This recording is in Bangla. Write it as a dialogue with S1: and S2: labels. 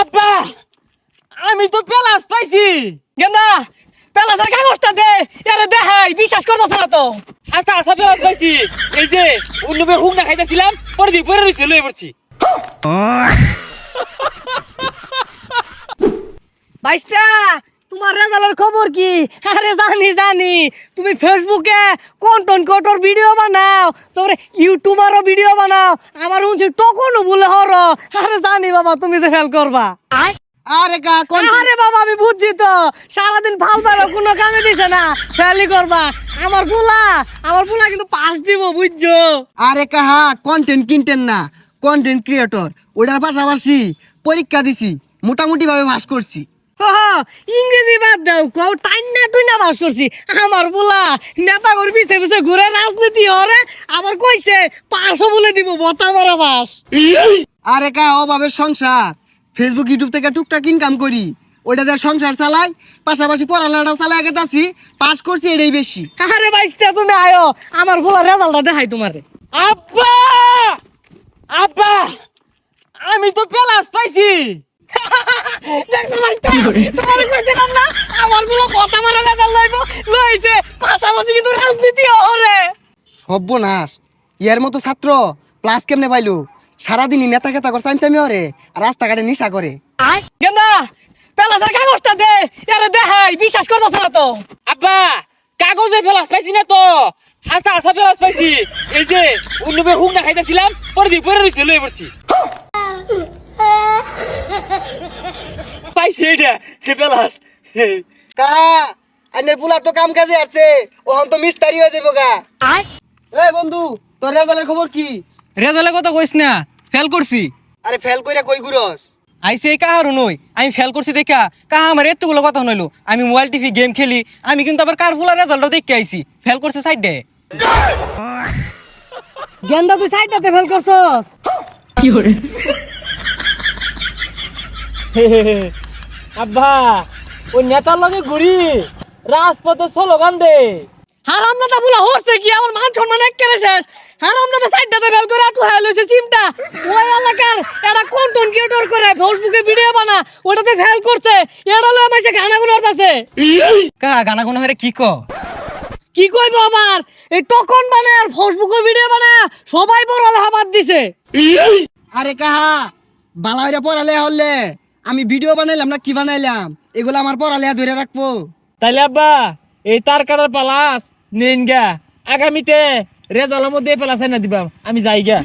S1: আব্বা আমি তো পেলাস পাইছি। গেন্দা পেলাসের কাগজটা দে, আরে দেখাই বিশ্বাস করতেছ না তো। আচ্ছা আচ্ছা পেলাস পাইছি, এই যে অন্যবে হুক না খাইতেছিলাম পরে দিয়ে পরে রয়েছে লয়ে পড়ছি। বাইস্তা তোমার রেজাল্টের খবর কি? আরে জানি তুমি ফেসবুকে কন্টেন্ট ক্রিয়েটর ভিডিও বানাও, তারপরে ইউটিউবারও ভিডিও বানাও, আমার উঁচু টকনও বলে হর। আরে জানি বাবা তুমি তো ফেল করবা। আরে বাবা আমি বুঝছি তো, সারাদিন ভাল ভালো কোনো কামে দিছে না, ফেলই করবা। আমার পোলা কিন্তু পাস দিব বুঝছো।
S2: আরে কাহা কন্টেন্ট কিনতেন না, কন্টেন্ট ক্রিয়েটর ওটার পাশাপাশি পরীক্ষা দিছি, মোটামুটি ভাবে পাস করছি।
S1: ইংরেজি বাদ দাও, কও টাইনা টুইনা বাস করছি। আমার পোলা নেতা করে পিছে পিছে ঘুরে রাজনীতি হরে, আবার কইছে পাঁচশো বলে দিব, বতা মারা পাস।
S2: আরে কা অভাবের সংসার, ফেসবুক ইউটিউব থেকে টুকটাক ইনকাম করি, ওইটা দিয়ে সংসার চালাই, পাশাপাশি পড়ালেখাটাও চালাই গেছি, পাস করছি এটাই বেশি।
S1: আরে বাইস্তা তুমি আয়ো, আমার পোলার রেজাল্টটা দেখাই তোমারে। আব্বা আব্বা আমি তো পেলাস পাইছি। দেখছো বাইস্তা, তোমারে কইছিলাম না আমার পোলা বতা মারা রেজাল্ট লইব, লইছে। পাশাপাশি কিন্তু রাজনীতি হরে।
S2: সর্বনাশ, ইয়ার মতো ছাত্র ক্লাস কেমনে পাইলো? সারাদিনই নেতা খেতা করে চাইচামি হরে আর রাস্তাঘাটে নিশা করে।
S1: গেন্দা পেলাসের কাগজটা দে, আরে দেখাই বিশ্বাস করতেছ না তো। আব্বা কাগজে পেলাস পাইছি না তো, আচ্ছা আচ্ছা পেলাস পাইছি, এই যে অন্যবে হুক না খাইতেছিলাম পরে দিয়ে পরে রয়েছে লয়ে পড়ছি। পাইছি এইটা পেলাস।
S2: কাহা আইনের পুলা তো কাম কাজে আসছে, ওহন তো মিস্তারি হয়ে যাবো গা। এই বন্ধু, তোর রেজাল্টের খবর কি?
S3: রেজাল্টের কথা কইস না, ফেল করছি।
S2: আরে ফেল কইরা কই ঘুরস?
S3: আইসে কাহারও নই, আমি ফেল করছি দেখা কাহা আমার এতগুলো কথা হইলো। আমি মোবাইল টিভি গেম খেলি, আমি কিন্তু আবার কার ফুলার রেজাল্টও দেখে আইছি, ফেল করছে সাইডে।
S1: গেন্দা তুই সাইডটাতে ফেল করছস।
S3: কি করে?
S1: আব্বা ওই নেতার লগে ঘুরি, রাজপথে স্লোগান দে। হারামজাদা বুলা হচ্ছে কি, আমার মান সম্মান একেবারে শেষ। হারামজাদা সাইডটাতে ফেল করে আটু হয়ে লইছে চিন্তা। ওই এলাকার এরা কন্টেন্ট ক্রিয়েটর করে ফেসবুকে ভিডিও বানা, ওটাতে ফেল করছে। এটা লয় মাসে গানা গুলো আছে।
S3: কাহা গানা গুনা হরে কি ক?
S1: কি কইবো আবার, এই টকন বানায় আর ফেসবুকে ভিডিও বানায় সবাই পড়ালেখা বাদ দিছে।
S2: আরে কাহা বালা হইরা পড়ালেখা হলে আমি ভিডিও বানাইলাম না কি বানাইলাম, এগুলো আমার পড়ালেখা ধরে রাখবো।
S1: তাইলে আব্বা এই তার কাটার পালাস নেন গা, আগামীতে রেজাল্টের মধ্যে পেলাস না দিবাম, আমি যাই গা।